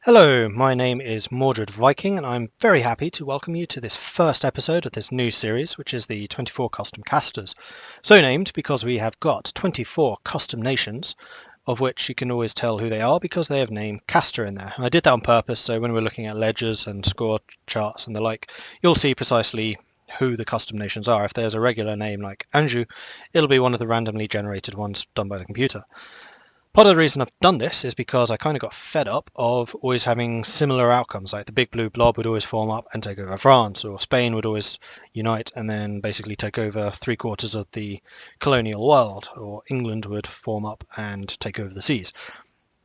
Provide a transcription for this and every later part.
Hello, my name is Mordred Viking, and I'm very happy to welcome you to this first episode of this new series, which is the 24 Custom Casters. So named because we have got 24 custom nations, of which you can always tell who they are because they have name caster in there. And I did that on purpose, so when we're looking at ledgers and score charts and the like, you'll see precisely who the custom nations are. If there's a regular name like Anjou, it'll be one of the randomly generated ones done by the computer. Part of the reason I've done this is because I kind of got fed up of always having similar outcomes, like the big blue blob would always form up and take over France, or Spain would always unite and then basically take over 3/4 of the colonial world, or England would form up and take over the seas.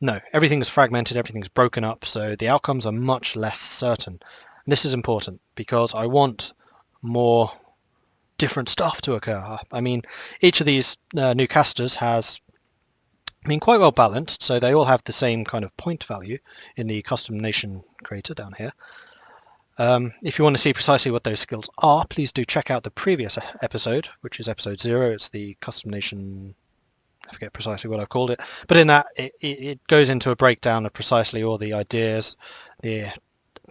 No, everything's fragmented, everything's broken up, so the outcomes are much less certain. And this is important because I want more different stuff to occur. I mean, each of these new casters has quite well balanced, so they all have the same kind of point value in the custom nation creator down here. If you want to see precisely what those skills are, please do check out the previous episode, which is episode 0. It's the custom nation, I forget precisely what I've called it, but in that it goes into a breakdown of precisely all the ideas, the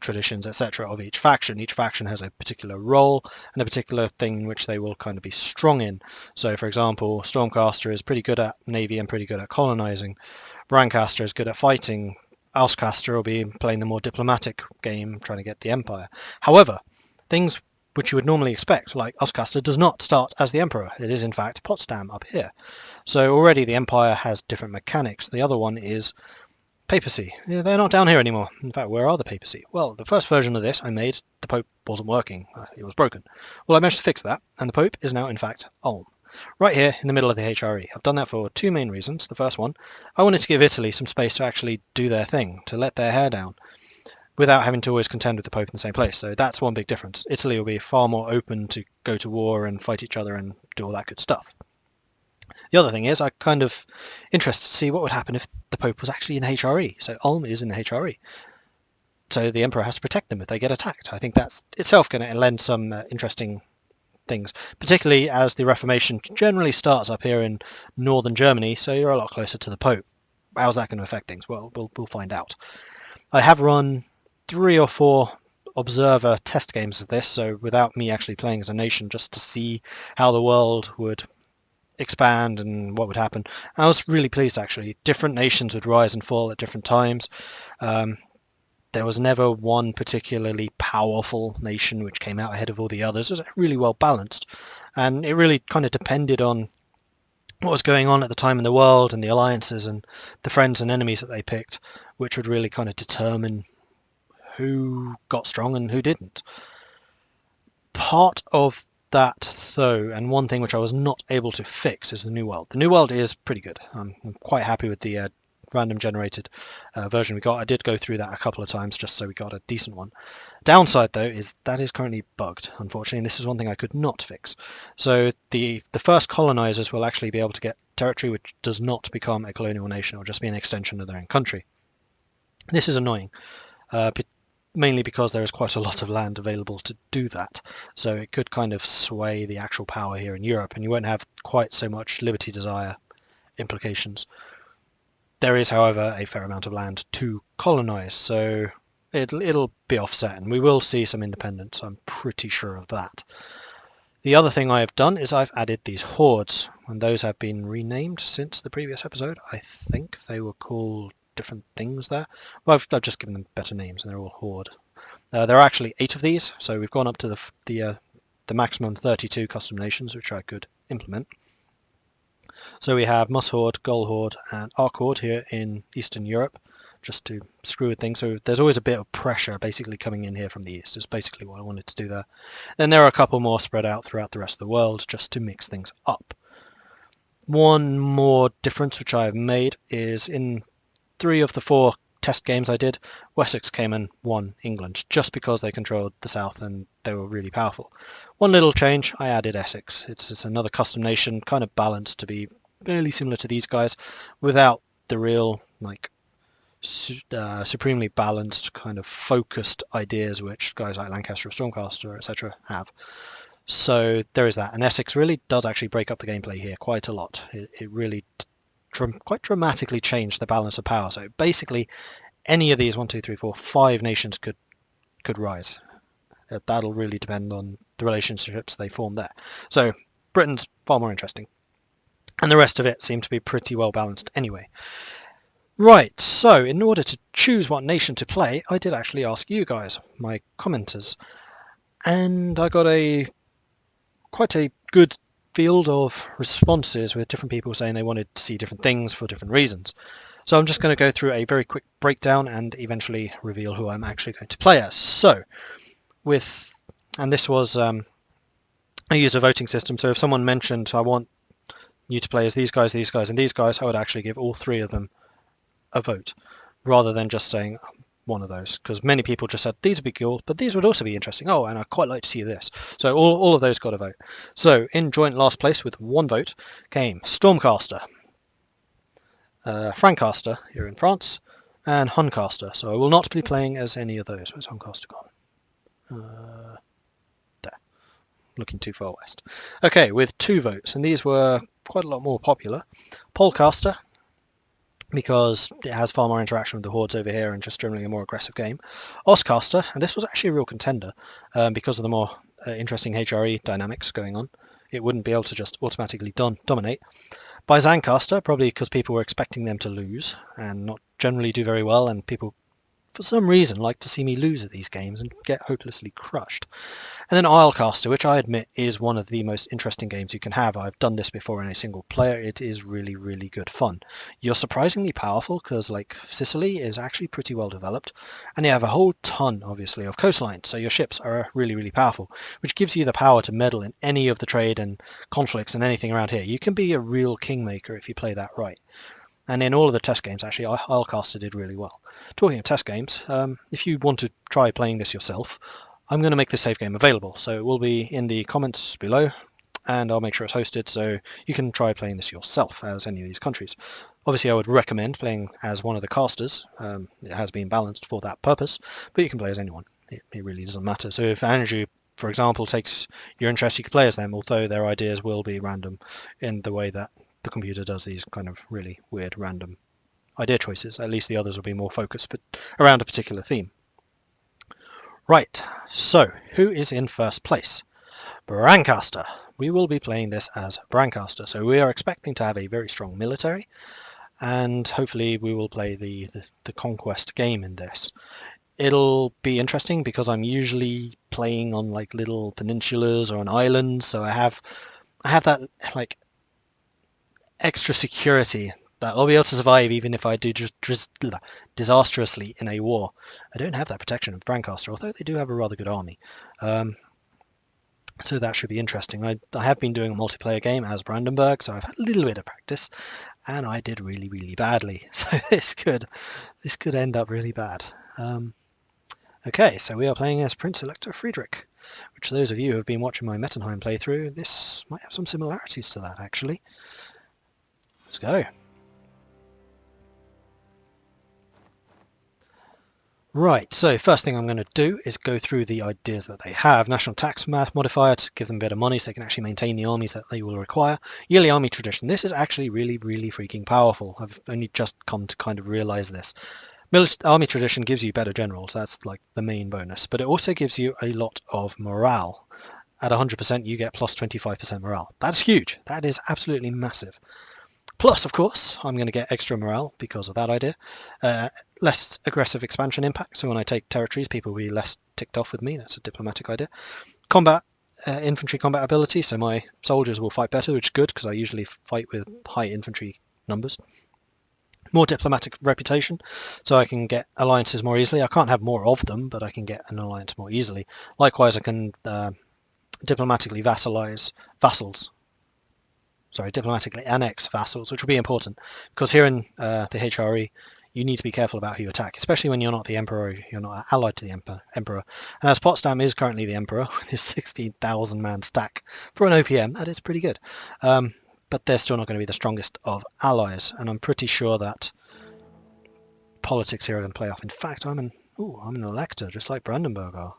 traditions, etc. of each faction. Each faction has a particular role and a particular thing which they will kind of be strong in. So for example, Stormcaster is pretty good at navy and pretty good at colonizing. Brandcaster is good at fighting. Ousecaster will be playing the more diplomatic game, trying to get the empire. However, things which you would normally expect, like Ousecaster does not start as the emperor. It is in fact Potsdam up here. So already the empire has different mechanics. The other one is papacy. Yeah, they're not down here anymore. In fact, where are the papacy? Well, the first version of this I made, the Pope wasn't working. It was broken. Well, I managed to fix that, and the Pope is now, in fact, Ulm. Right here in the middle of the HRE. I've done that for two main reasons. The first one, I wanted to give Italy some space to actually do their thing, to let their hair down, without having to always contend with the Pope in the same place. So that's one big difference. Italy will be far more open to go to war and fight each other and do all that good stuff. The other thing is I'm kind of interested to see what would happen if the Pope was actually in the HRE. So Ulm is in the HRE. So the Emperor has to protect them if they get attacked. I think that's itself going to lend some interesting things, particularly as the Reformation generally starts up here in northern Germany, so you're a lot closer to the Pope. How's that going to affect things? Well, we'll find out. I have run 3 or 4 observer test games of this, so without me actually playing as a nation, just to see how the world would expand and what would happen. I was really pleased actually. Different nations would rise and fall at different times. There was never one particularly powerful nation which came out ahead of all the others. It was really well balanced, and it really kind of depended on what was going on at the time in the world and the alliances and the friends and enemies that they picked, which would really kind of determine who got strong and who didn't. Part of that though, and one thing which I was not able to fix, is the new world. The new world is pretty good. I'm quite happy with the random generated version we got. I did go through that a couple of times just so we got a decent one. Downside though is that is currently bugged, unfortunately, and this is one thing I could not fix. So the first colonizers will actually be able to get territory which does not become a colonial nation or just be an extension of their own country. This is annoying. Mainly because there is quite a lot of land available to do that. So it could kind of sway the actual power here in Europe, and you won't have quite so much liberty desire implications. There is, however, a fair amount of land to colonize, so it'll be offset, and we will see some independence. I'm pretty sure of that. The other thing I have done is I've added these hordes, and those have been renamed since the previous episode. I think they were called different things there. Well, I've just given them better names, and they're all horde. There are actually 8 of these, so we've gone up to the maximum 32 custom nations which I could implement. So we have Mus Horde, Gull Horde, and Ark Horde here in Eastern Europe, just to screw with things. So there's always a bit of pressure basically coming in here from the east. Is basically what I wanted to do there. Then there are a couple more spread out throughout the rest of the world, just to mix things up. One more difference which I have made is in 3 of the 4 test games I did, Wessex came and won England, just because they controlled the south and they were really powerful. One little change, I added Essex. It's another custom nation, kind of balanced to be fairly similar to these guys, without the real supremely balanced kind of focused ideas which guys like Lancaster or Stormcaster, etc. have. So there is that, and Essex really does actually break up the gameplay here quite a lot. It really quite dramatically changed the balance of power. So basically any of these 1, 2, 3, 4, 5 nations could rise. That'll really depend on the relationships they form there. So Britain's far more interesting. And the rest of it seemed to be pretty well balanced anyway. Right, so in order to choose what nation to play, I did actually ask you guys, my commenters. And I got quite a good field of responses with different people saying they wanted to see different things for different reasons. So I'm just going to go through a very quick breakdown and eventually reveal who I'm actually going to play as. So, and this was, I used a voting system, so if someone mentioned I want you to play as these guys, and these guys, I would actually give all 3 of them a vote, rather than just saying one of those, because many people just said these would be cool, but these would also be interesting. Oh, and I'd quite like to see this. So all of those got a vote. So in joint last place with 1 vote came Stormcaster, Francaster here in France, and Huncaster. So I will not be playing as any of those. Where's Huncaster gone? There. Looking too far west. Okay, with 2 votes, and these were quite a lot more popular. Polecaster, because it has far more interaction with the hordes over here and just generally a more aggressive game. Oscaster, and this was actually a real contender because of the more interesting HRE dynamics going on. It wouldn't be able to just automatically dominate. Byzancaster, probably because people were expecting them to lose and not generally do very well, and people for some reason like to see me lose at these games and get hopelessly crushed. And then Islecaster, which I admit is one of the most interesting games you can have. I've done this before in a single player. It is really, really good fun. You're surprisingly powerful because, like, Sicily is actually pretty well developed, and you have a whole ton, obviously, of coastline. So your ships are really, really powerful, which gives you the power to meddle in any of the trade and conflicts and anything around here. You can be a real kingmaker if you play that right. And in all of the test games, actually, Islecaster did really well. Talking of test games, if you want to try playing this yourself, I'm going to make this save game available. So it will be in the comments below, and I'll make sure it's hosted so you can try playing this yourself as any of these countries. Obviously, I would recommend playing as one of the casters. It has been balanced for that purpose, but you can play as anyone. It really doesn't matter. So if Andrew, for example, takes your interest, you can play as them, although their ideas will be random in the way that the computer does these kind of really weird random idea choices. At least the others will be more focused but around a particular theme. Right, so who is in first place? Brancaster. We will be playing this as Brancaster, so we are expecting to have a very strong military, and hopefully we will play the conquest game in this. It'll be interesting because I'm usually playing on like little peninsulas or on islands, so I have that like extra security that I'll be able to survive even if I do just disastrously in a war. I don't have that protection of Brancaster, although they do have a rather good army. So that should be interesting. I have been doing a multiplayer game as Brandenburg, so I've had a little bit of practice, and I did really, really badly. So this could end up really bad. Okay, so we are playing as Prince Elector Friedrich, which those of you who have been watching my Mettenheim playthrough, this might have some similarities to that actually. Let's go. Right, so first thing I'm going to do is go through the ideas that they have. National tax modifier to give them better money so they can actually maintain the armies that they will require. Yearly army tradition. This is actually really, really freaking powerful. I've only just come to kind of realize this. Army tradition gives you better generals. That's like the main bonus. But it also gives you a lot of morale. At 100% you get plus 25% morale. That's huge. That is absolutely massive. Plus, of course, I'm going to get extra morale because of that idea. Less aggressive expansion impact, so when I take territories, people will be less ticked off with me. That's a diplomatic idea. Combat, infantry combat ability, so my soldiers will fight better, which is good because I usually fight with high infantry numbers. More diplomatic reputation, so I can get alliances more easily. I can't have more of them, but I can get an alliance more easily. Likewise, I can diplomatically diplomatically annex vassals, which will be important because here in the HRE you need to be careful about who you attack, especially when you're not the emperor, you're not allied to the emperor. And as Potsdam is currently the emperor with his 16,000 man stack for an OPM, that is pretty good. But they're still not going to be the strongest of allies, and I'm pretty sure that politics here are going to play off. In fact, I'm an elector, just like Brandenburg are,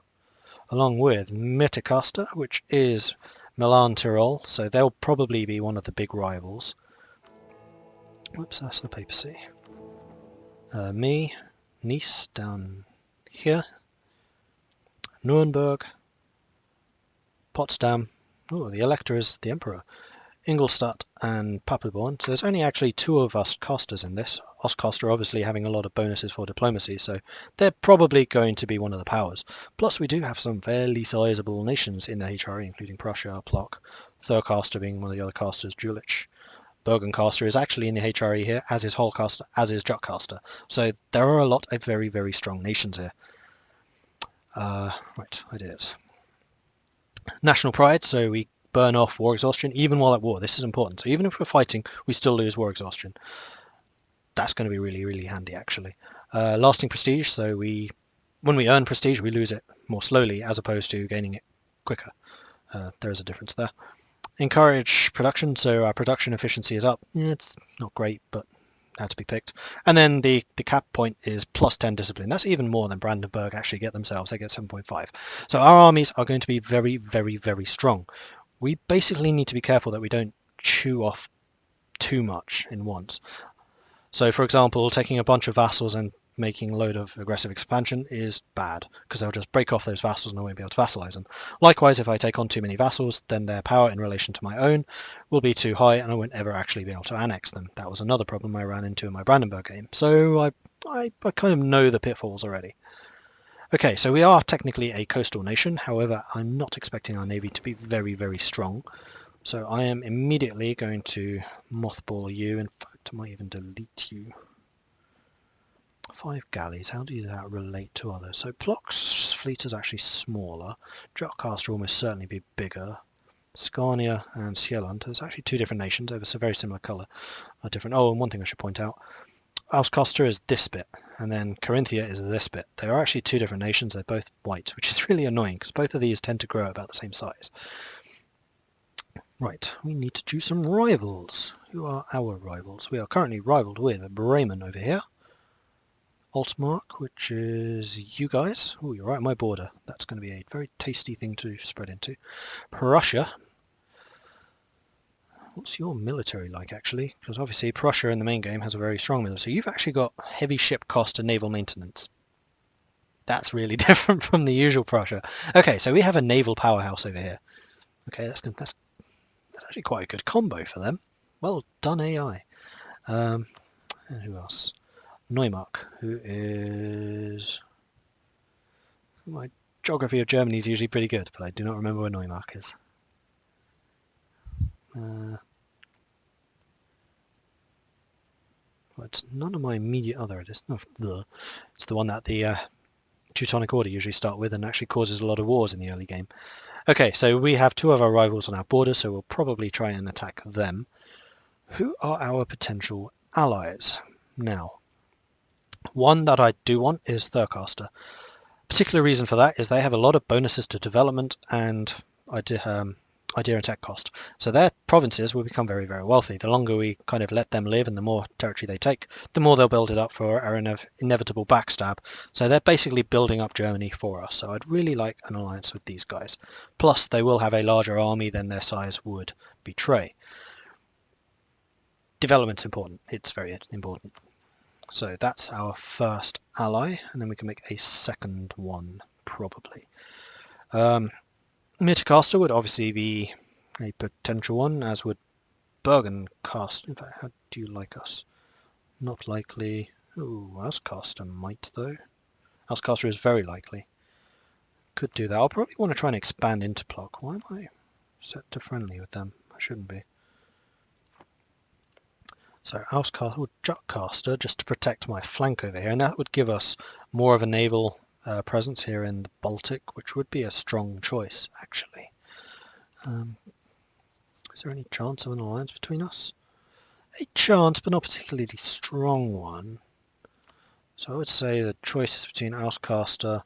along with Mitterkaster, which is Milan Tyrol, so they'll probably be one of the big rivals. Whoops, that's the papacy. Me, Nice down here, Nuremberg, Potsdam. Oh, the Elector is the Emperor. Ingolstadt and Paderborn. So there's only actually 2 of us casters in this. Ostcaster obviously having a lot of bonuses for diplomacy, so they're probably going to be one of the powers. Plus we do have some fairly sizable nations in the HRE, including Prussia, Plock, Thurcaster being one of the other casters, Jülich. Bergencaster is actually in the HRE here, as is Holcaster, as is Jutcaster. So there are a lot of very, very strong nations here. Right, ideas. National pride, so we burn off war exhaustion even while at war. This is important. So even if we're fighting, we still lose war exhaustion. That's going to be really, really handy, actually. Lasting prestige, so when we earn prestige, we lose it more slowly as opposed to gaining it quicker. There is a difference there. Encourage production, so our production efficiency is up. Yeah, it's not great, but had to be picked. And then the cap point is plus 10 discipline. That's even more than Brandenburg actually get themselves. They get 7.5. So our armies are going to be very, very, very strong. We basically need to be careful that we don't chew off too much in once. So for example, taking a bunch of vassals and making a load of aggressive expansion is bad, because they'll just break off those vassals and I won't be able to vassalize them. Likewise, if I take on too many vassals, then their power in relation to my own will be too high and I won't ever actually be able to annex them. That was another problem I ran into in my Brandenburg game. So I kind of know the pitfalls already. Okay, so we are technically a coastal nation. However, I'm not expecting our navy to be very, very strong. So I am immediately going to mothball you. In fact, I might even delete you. 5 galleys, how do that relate to others? So Plock's fleet is actually smaller. Jutcaster will almost certainly be bigger. Scania and Sieland, there's actually 2 different nations, they're a very similar colour. Are different. Oh, and one thing I should point out, Auscoster is this bit, and then Carinthia is this bit. They are actually 2 different nations, they're both white, which is really annoying, because both of these tend to grow about the same size. Right, we need to choose some rivals. Who are our rivals? We are currently rivaled with Bremen over here. Altmark, which is you guys. Oh, you're right on my border. That's going to be a very tasty thing to spread into. Prussia. What's your military like, actually? Because obviously Prussia in the main game has a very strong military. You've actually got heavy ship cost and naval maintenance. That's really different from the usual Prussia. Okay, so we have a naval powerhouse over here. Okay, that's actually quite a good combo for them. Well done, AI. And who else? Neumark, who is... My geography of Germany is usually pretty good, but I do not remember where Neumark is. Well, it's none of my immediate other. It's the one that the Teutonic Order usually start with and actually causes a lot of wars in the early game. Okay, so we have 2 of our rivals on our border, so we'll probably try and attack them. Who are our potential allies? Now, one that I do want is Thurcaster. Particular reason for that is they have a lot of bonuses to development and idea and tech cost. So their provinces will become very, very wealthy. The longer we kind of let them live and the more territory they take, the more they'll build it up for our inevitable backstab. So they're basically building up Germany for us. So I'd really like an alliance with these guys. Plus they will have a larger army than their size would betray. Development's important. It's very important. So that's our first ally, and then we can make a second one, probably. Mittercaster would obviously be a potential one, as would Bergencaster. In fact, how do you like us? Not likely. Ooh, Auscaster might, though. Auscaster is very likely. Could do that. I'll probably want to try and expand into Plock. Why am I set to friendly with them? I shouldn't be. So Auscaster or Jutcaster just to protect my flank over here, and that would give us more of a naval presence here in the Baltic, which would be a strong choice, actually. Is there any chance of an alliance between us? A chance, but not a particularly strong one. So I would say the choice is between Auscaster,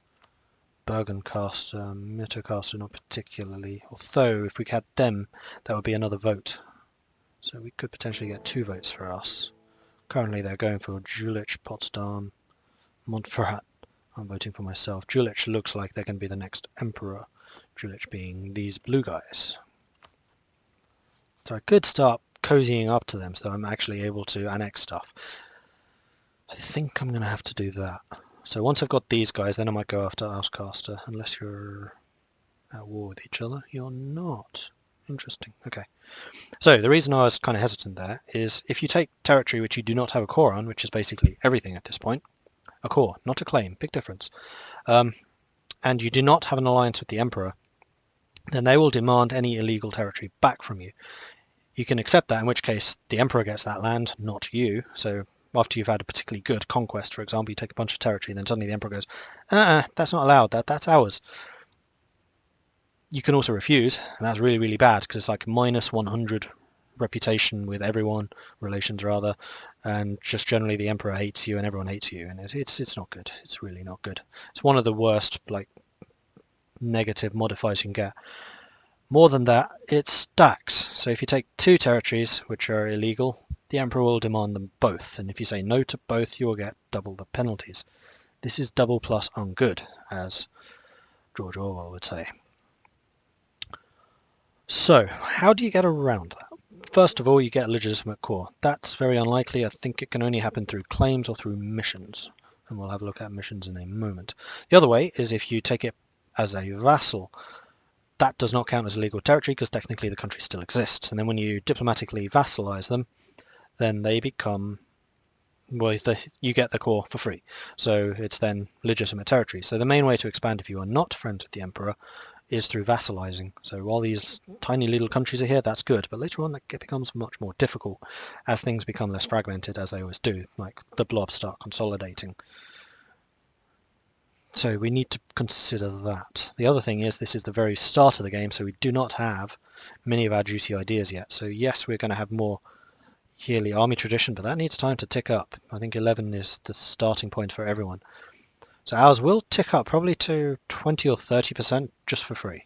Bergencaster, Mittercaster, not particularly. Although, if we had them, that would be another vote. So we could potentially get 2 votes for us. Currently they're going for Jülich, Potsdam, Montferrat. I'm voting for myself. Jülich looks like they're going to be the next emperor. Jülich being these blue guys. So I could start cozying up to them so I'm actually able to annex stuff. I think I'm going to have to do that. So once I've got these guys, then I might go after Outcaster, unless you're at war with each other. You're not. Interesting. Okay. So the reason I was kind of hesitant there is if you take territory which you do not have a core on, which is basically everything at this point, a core, not a claim, big difference, and you do not have an alliance with the Emperor, then they will demand any illegal territory back from you. You can accept that, in which case the Emperor gets that land, not you. So after you've had a particularly good conquest, for example, you take a bunch of territory, then suddenly the Emperor goes, that's not allowed, that's ours. You can also refuse, and that's really, really bad, because it's like minus 100 reputation with everyone, relations rather, and just generally the Emperor hates you and everyone hates you, and it's not good. It's really not good. It's one of the worst, like, negative modifiers you can get. More than that, it stacks. So if you take 2 territories which are illegal, the Emperor will demand them both, and if you say no to both, you will get double the penalties. This is double plus ungood, as George Orwell would say. So, how do you get around that? First of all, you get a legitimate core. That's very unlikely. I think it can only happen through claims or through missions, and we'll have a look at missions in a moment. The other way is if you take it as a vassal. That does not count as legal territory because technically the country still exists, and then when you diplomatically vassalize them, then they become, well, you get the core for free, so it's then legitimate territory. So the main way to expand if you are not friends with the Emperor is through vassalizing. So while these tiny little countries are here, that's good, but later on it becomes much more difficult as things become less fragmented, as they always do, like the blobs start consolidating. So we need to consider that. The other thing is this is the very start of the game, so we do not have many of our juicy ideas yet. So yes, we're going to have more yearly army tradition, but that needs time to tick up. I think 11 is the starting point for everyone. So ours will tick up probably to 20 or 30% just for free.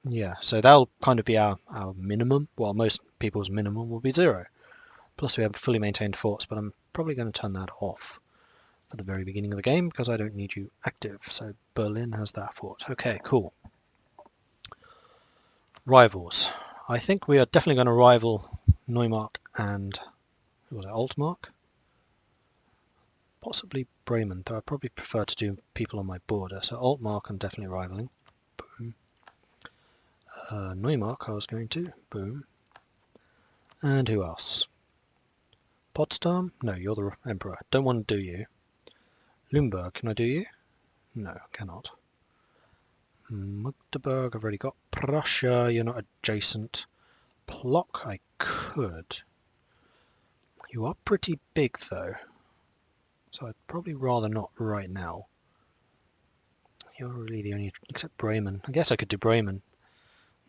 Yeah, so that'll kind of be our minimum. Well, most people's minimum will be 0. Plus we have fully maintained forts, but I'm probably going to turn that off for the very beginning of the game because I don't need you active. So Berlin has that fort. Okay, cool. Rivals. I think we are definitely going to rival Neumark and, who was it, Altmark? Possibly Bremen, though I probably prefer to do people on my border. So Altmark I'm definitely rivaling. Boom. Neumark I was going to. Boom. And who else? Potsdam? No, you're the Emperor. Don't want to do you. Lumberg, can I do you? No, cannot. Magdeburg, I've already got. Prussia, you're not adjacent. Plock, I could. You are pretty big, though. So I'd probably rather not right now. You're really the only... except Bremen. I guess I could do Bremen.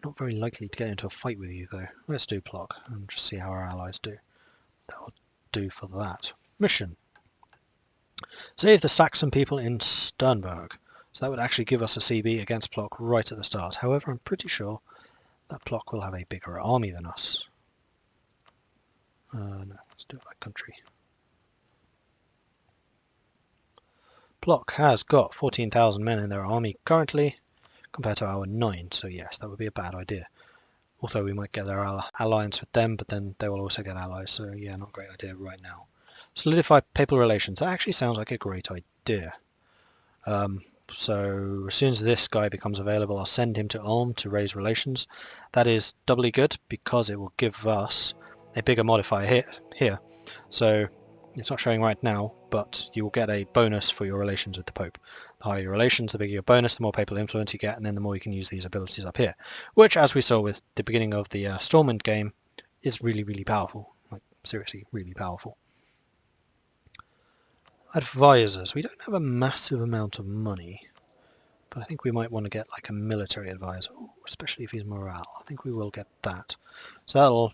Not very likely to get into a fight with you, though. Let's do Plock and just see how our allies do. That'll do for that. Mission. Save the Saxon people in Sternberg. So that would actually give us a CB against Plock right at the start. However, I'm pretty sure that Plock will have a bigger army than us. No, let's do it by country. Plock has got 14,000 men in their army currently, compared to our 9, so yes, that would be a bad idea. Although we might get our alliance with them, but then they will also get allies, so yeah, not a great idea right now. Solidify papal relations. That actually sounds like a great idea. So as soon as this guy becomes available, I'll send him to Ulm to raise relations. That is doubly good because it will give us a bigger modifier here. So it's not showing right now, but you will get a bonus for your relations with the Pope. The higher your relations, the bigger your bonus, the more papal influence you get, and then the more you can use these abilities up here. Which, as we saw with the beginning of the Stormwind game, is really, really powerful. Like, seriously, really powerful. Advisors. We don't have a massive amount of money, but I think we might want to get like a military advisor, especially if he's morale. I think we will get that. So that'll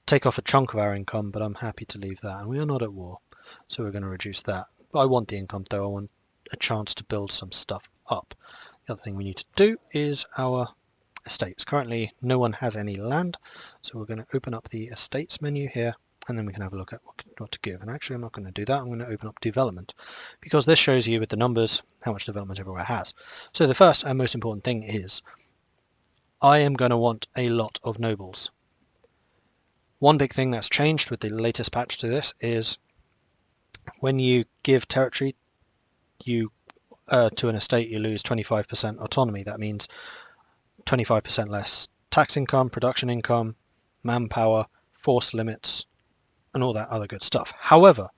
take off a chunk of our income, but I'm happy to leave that. And we are not at war, so we're going to reduce that. I want the income, though. I want a chance to build some stuff up. The other thing we need to do is our estates. Currently, no one has any land, so we're going to open up the estates menu here, and then we can have a look at what to give. And actually, I'm not going to do that. I'm going to open up development, because this shows you with the numbers how much development everywhere has. So the first and most important thing is I am going to want a lot of nobles. One big thing that's changed with the latest patch to this is When you give territory you to an estate, you lose 25% autonomy. That means 25% less tax income, production income, manpower, force limits, and all that other good stuff. However,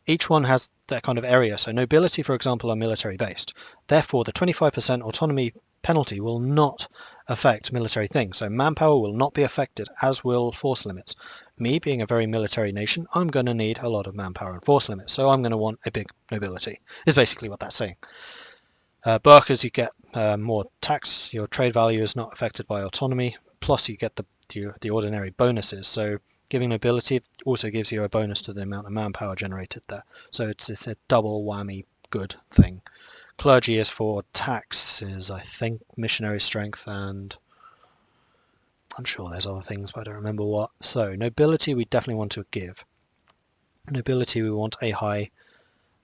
each one has their kind of area. So nobility, for example, are military based. Therefore, the 25% autonomy penalty will not affect military things. So manpower will not be affected, as will force limits. Me being a very military nation, I'm going to need a lot of manpower and force limits. So I'm going to want a big nobility, is basically what that's saying. Burghers, you get more tax. Your trade value is not affected by autonomy. Plus, you get the ordinary bonuses. So giving nobility also gives you a bonus to the amount of manpower generated there. So it's a double whammy good thing. Clergy is for taxes, I think, missionary strength, and I'm sure there's other things, but I don't remember what. So nobility we definitely want to give. Nobility we want a high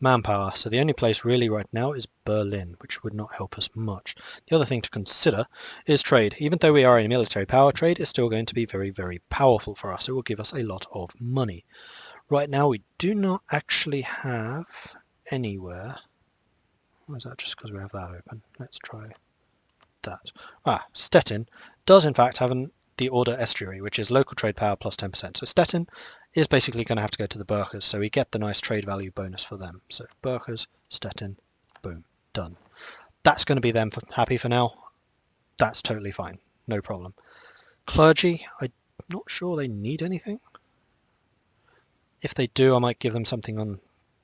manpower. So the only place really right now is Berlin, which would not help us much. The other thing to consider is trade. Even though we are a military power, trade is still going to be very, very powerful for us. It will give us a lot of money. Right now we do not actually have anywhere. Or is that just because we have that open? Let's try that. Stettin does in fact have the Order Estuary, which is local trade power plus 10%. So Stettin is basically going to have to go to the Burghers, so we get the nice trade value bonus for them. So Burghers, Stettin, boom, done. That's going to be them happy for now. That's totally fine, no problem. Clergy, I'm not sure they need anything. If they do, I might give them something on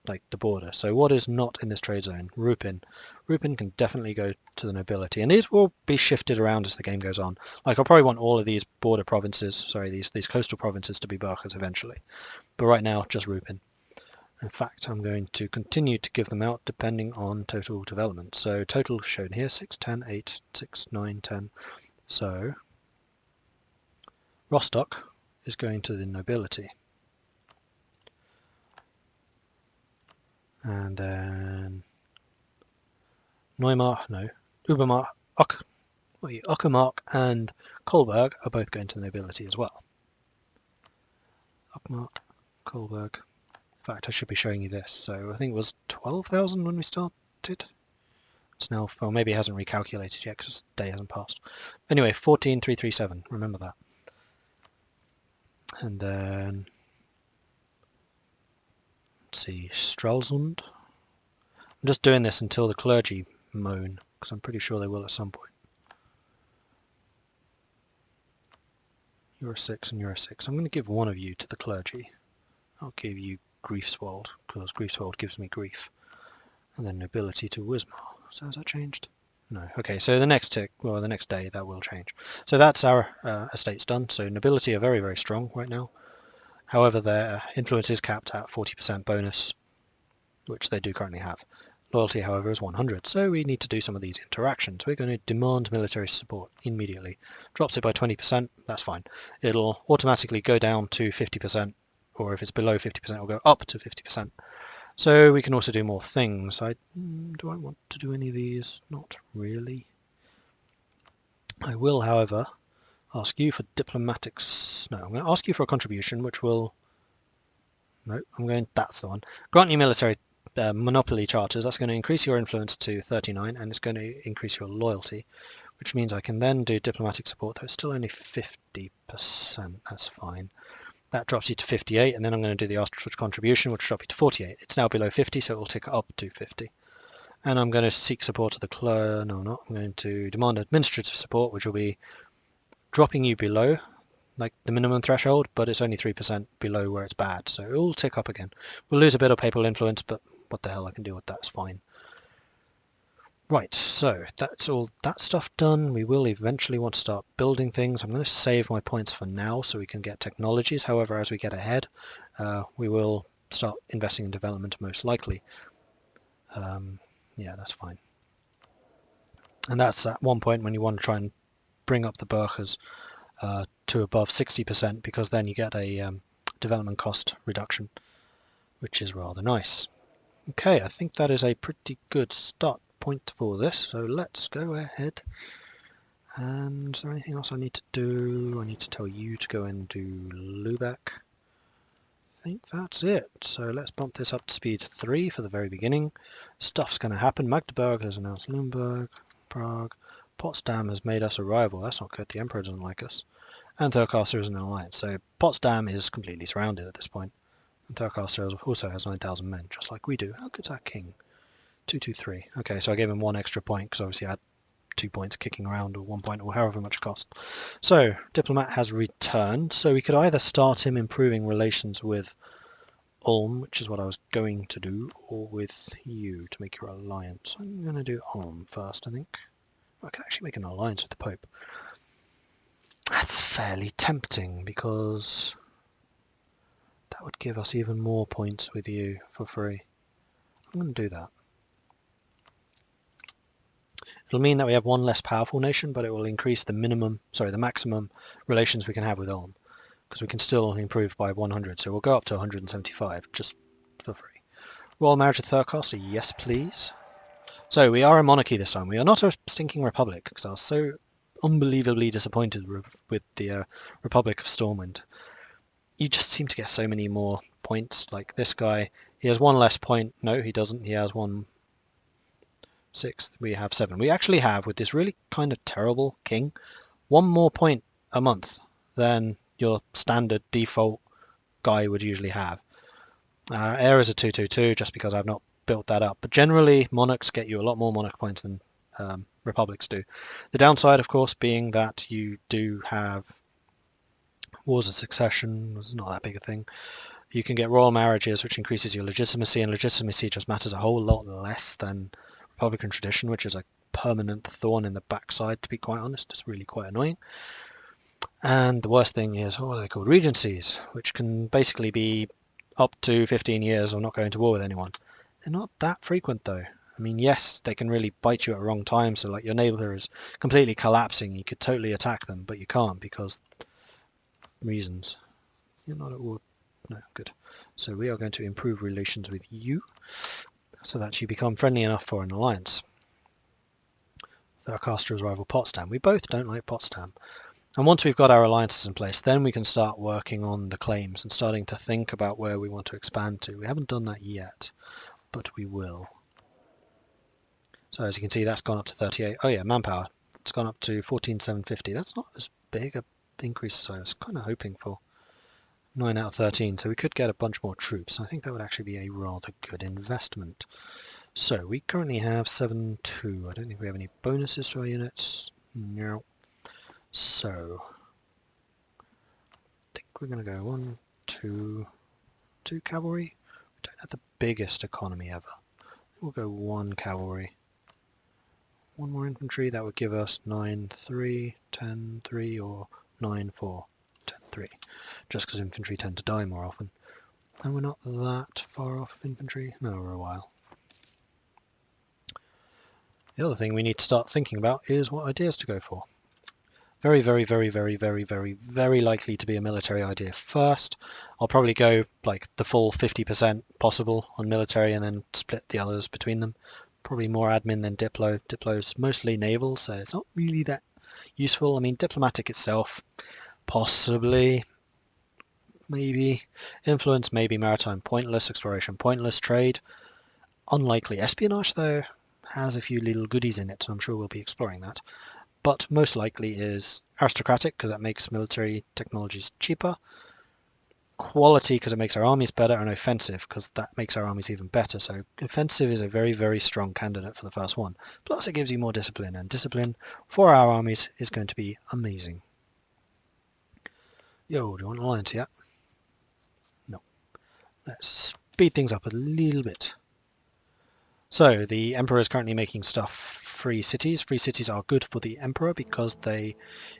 like the border. So what is not in this trade zone? Rupin. Rupin can definitely go to the nobility, and these will be shifted around as the game goes on. Like I'll probably want all of these border provinces, sorry, these coastal provinces to be Burghers eventually. But right now, just Rupin. In fact, I'm going to continue to give them out depending on total development. So total shown here, 6, 10, 8, 6, 9, 10. So Rostock is going to the nobility. And then Ubermark, Uckermark and Kolberg are both going to the nobility as well. Uckermark, Kolberg. In fact, I should be showing you this. So I think it was 12,000 when we started. It's now, well, maybe it hasn't recalculated yet because the day hasn't passed. Anyway, 14,337. Remember that. And then, let's see, Stralsund. I'm just doing this until the clergy moan, because I'm pretty sure they will at some point. You're a 6 and you're a 6. I'm going to give one of you to the clergy. I'll give you Griefswald, because Griefswald gives me grief. And then nobility to Wismar. So has that changed? No. Okay, so the next day that will change. So that's our estates done. So nobility are very, very strong right now. However, their influence is capped at 40% bonus, which they do currently have. Loyalty, however, is 100, so we need to do some of these interactions. We're going to demand military support immediately. Drops it by 20%, that's fine. It'll automatically go down to 50%, or if it's below 50%, it'll go up to 50%. So we can also do more things. Do I want to do any of these? Not really. I will, however, ask you for diplomatics. No, I'm going to ask you for a contribution, which will... No, that's the one. Grant you military monopoly charters. That's going to increase your influence to 39, and it's going to increase your loyalty, which means I can then do diplomatic support, though it's still only 50%. That's fine. That drops you to 58, and then I'm going to do the ostrich contribution, which will drop you to 48. It's now below 50, so it will tick up to 50. And I'm going to seek support of the no, I'm not. I'm going to demand administrative support, which will be dropping you below like the minimum threshold, but it's only 3% below where it's bad, so it will tick up again. We'll lose a bit of papal influence, but what the hell I can do with that's fine. Right, so that's all that stuff done. We will eventually want to start building things. I'm going to save my points for now so we can get technologies. However, as we get ahead, we will start investing in development most likely. Yeah, that's fine. And that's at one point when you want to try and bring up the Burghers to above 60%, because then you get a development cost reduction, which is rather nice. Okay, I think that is a pretty good start point for this, so let's go ahead. And is there anything else I need to do? I need to tell you to go and do Lubeck. I think that's it. So let's bump this up to speed 3 for the very beginning. Stuff's going to happen. Magdeburg has announced Limburg, Prague. Potsdam has made us a rival. That's not good. The Emperor doesn't like us. And Thurcaster is in an alliance. So Potsdam is completely surrounded at this point. And Thurcaster also has 9,000 men, just like we do. How good's our king? 223. Okay, so I gave him 1 extra point because obviously I had 2 points kicking around, or 1 point, or however much it cost. So Diplomat has returned. So we could either start him improving relations with Ulm, which is what I was going to do, or with you to make your alliance. I'm going to do Ulm first, I think. I can actually make an alliance with the Pope. That's fairly tempting because that would give us even more points with you for free. I'm going to do that. It'll mean that we have 1 less powerful nation, but it will increase the maximum relations we can have with Ulm, because we can still improve by 100, so we'll go up to 175 just for free. Royal marriage of Thurcaster, yes please. So we are a monarchy this time. We are not a stinking republic, because I was so unbelievably disappointed with the Republic of Stormwind. You just seem to get so many more points. Like this guy, he has 1 less point. No, he doesn't. He has 1. 6. We have 7. We actually have, with this really kind of terrible king, 1 more point a month than your standard default guy would usually have. Heir is a 222, just because I've not built that up. But generally, monarchs get you a lot more monarch points than republics do. The downside, of course, being that you do have wars of succession. It's not that big a thing. You can get royal marriages, which increases your legitimacy, and legitimacy just matters a whole lot less than Republican tradition, which is a permanent thorn in the backside, to be quite honest. It's really quite annoying. And the worst thing is, what are they called? Regencies, which can basically be up to 15 years or not going to war with anyone. They're not that frequent though. I mean, yes, they can really bite you at wrong times, so like your neighbour is completely collapsing, you could totally attack them, but you can't because reasons. You're not at war. No, good. So we are going to improve relations with you, so that you become friendly enough for an alliance. Thurcaster's rival Potsdam. We both don't like Potsdam. And once we've got our alliances in place, then we can start working on the claims and starting to think about where we want to expand to. We haven't done that yet, but we will. So as you can see, that's gone up to 38. Oh yeah, manpower. It's gone up to 14,750. That's not as big a increase as I was kind of hoping for. 9 out of 13, so we could get a bunch more troops. I think that would actually be a rather good investment. So we currently have 7-2. I don't think we have any bonuses to our units. No. So I think we're going to go 1, 2 cavalry. We don't have the biggest economy ever. We'll go 1 cavalry. 1 more infantry. That would give us 9-3, 10-3, or 9-4. 10-3, just because infantry tend to die more often. And we're not that far off infantry. No, we're a while. The other thing we need to start thinking about is what ideas to go for. Very, very, very, very, very, very, very likely to be a military idea first. I'll probably go like the full 50% possible on military and then split the others between them. Probably more admin than Diplo. Diplo's mostly naval, so it's not really that useful. I mean, diplomatic itself, possibly, maybe. Influence, maybe. Maritime, pointless. Exploration, pointless. Trade, unlikely. Espionage, though, has a few little goodies in it, so I'm sure we'll be exploring that. But most likely is aristocratic, because that makes military technologies cheaper. Quality, because it makes our armies better. And offensive, because that makes our armies even better. So offensive is a very, very strong candidate for the first one. Plus it gives you more discipline, and discipline for our armies is going to be amazing. Yo, do you want alliance yet? No. Let's speed things up a little bit. So the Emperor is currently making stuff free cities. Free cities are good for the Emperor because they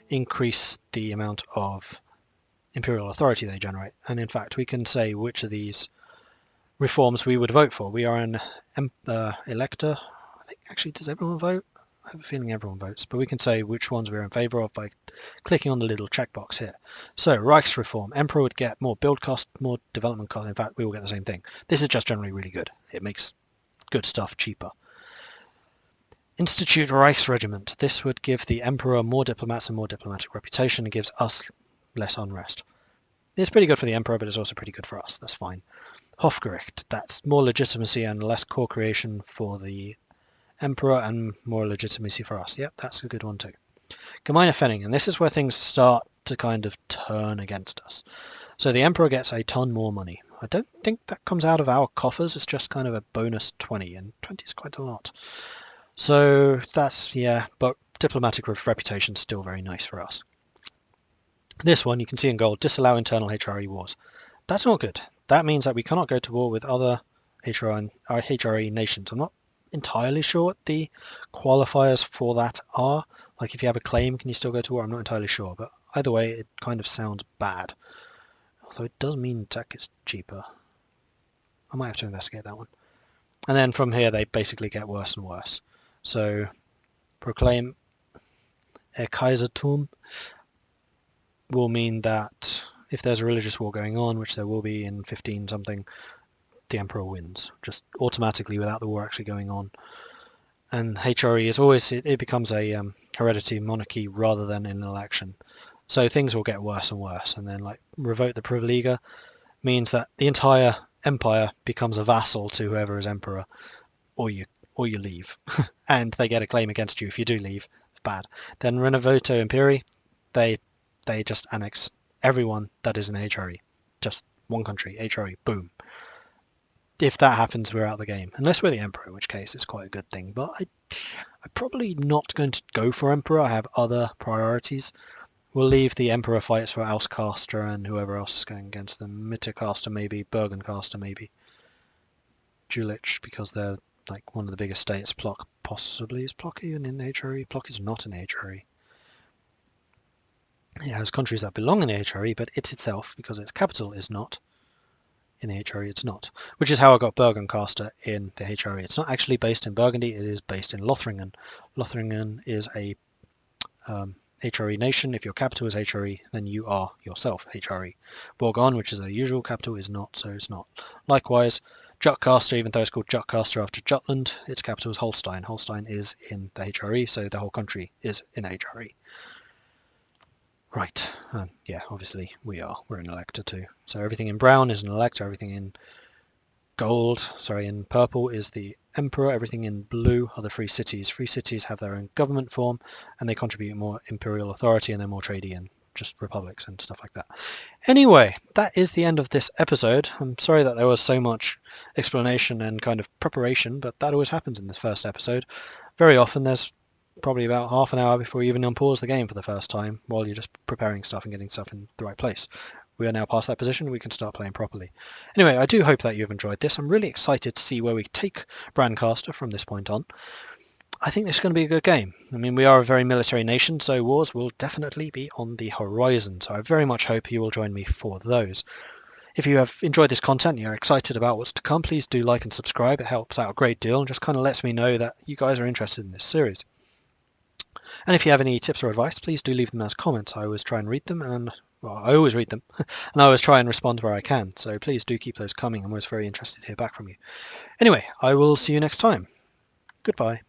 increase the amount of imperial authority they generate. And in fact, we can say which of these reforms we would vote for. We are an elector. I think, actually, does everyone vote? I have a feeling everyone votes, but we can say which ones we're in favour of by clicking on the little checkbox here. So, Reichsreform. Emperor would get more build cost, more development cost. In fact, we will get the same thing. This is just generally really good. It makes good stuff cheaper. Institute Reichsregiment. This would give the Emperor more diplomats and more diplomatic reputation and gives us less unrest. It's pretty good for the Emperor, but it's also pretty good for us. That's fine. Hofgericht, that's more legitimacy and less core creation for the Emperor and more legitimacy for us. Yep, that's a good one too. Gemeine Pfennig, and this is where things start to kind of turn against us. So the Emperor gets a ton more money. I don't think that comes out of our coffers. It's just kind of a bonus 20, and 20 is quite a lot. So that's, yeah, but diplomatic reputation is still very nice for us. This one, you can see in gold, disallow internal HRE wars. That's not good. That means that we cannot go to war with other HRE nations. I'm not entirely sure what the qualifiers for that are. Like if you have a claim, can you still go to war? I'm not entirely sure, but either way, it kind of sounds bad. Although it does mean tech is cheaper. I might have to investigate that one. And then from here, they basically get worse and worse. So proclaim Kaisertum will mean that if there's a religious war going on, which there will be in 15 something, the Emperor wins, just automatically without the war actually going on. And HRE is always, it becomes a hereditary monarchy rather than an election. So things will get worse and worse. And then like revoke the Privilegia means that the entire empire becomes a vassal to whoever is emperor, or you leave. And they get a claim against you if you do leave. It's bad. Then Renovato Imperii, they just annex everyone that is in HRE. Just one country, HRE, boom. If that happens, we're out of the game. Unless we're the Emperor, in which case it's quite a good thing. But I'm probably not going to go for Emperor. I have other priorities. We'll leave the Emperor fights for Auscaster and whoever else is going against them. Mittercaster maybe, Bergencaster maybe. Jülich, because they're like one of the biggest states. Plock possibly. Is Plock even in the HRE? Plock is not in the HRE. It has countries that belong in the HRE, but it itself, because its capital is not in the HRE, it's not. Which is how I got Bergencaster in the HRE. It's not actually based in Burgundy, it is based in Lothringen. Lothringen is a HRE nation. If your capital is HRE, then you are yourself HRE. Bourgogne, which is a usual capital, is not, so it's not. Likewise, Jutcaster, even though it's called Jutcaster after Jutland, its capital is Holstein. Holstein is in the HRE, so the whole country is in the HRE. Right, yeah, obviously we're an elector too. So everything in brown is an elector, everything in in purple is the emperor, everything in blue are the free cities. Free cities have their own government form and they contribute more imperial authority and they're more tradey and just republics and stuff like that. Anyway, that is the end of this episode. I'm sorry that there was so much explanation and kind of preparation, but that always happens in this first episode. Very often there's probably about half an hour before you even unpause the game for the first time while you're just preparing stuff and getting stuff in the right place. We are now past that position, we can start playing properly. Anyway, I do hope that you've enjoyed this. I'm really excited to see where we take Brancaster from this point on. I think this is going to be a good game. I mean, we are a very military nation, so wars will definitely be on the horizon, so I very much hope you will join me for those. If you have enjoyed this content and you're excited about what's to come, please do like and subscribe. It helps out a great deal and just kind of lets me know that you guys are interested in this series. And if you have any tips or advice, please do leave them as comments. I always try and read them, and well, I always read them, and I always try and respond where I can. So please do keep those coming. I'm always very interested to hear back from you. Anyway, I will see you next time. Goodbye.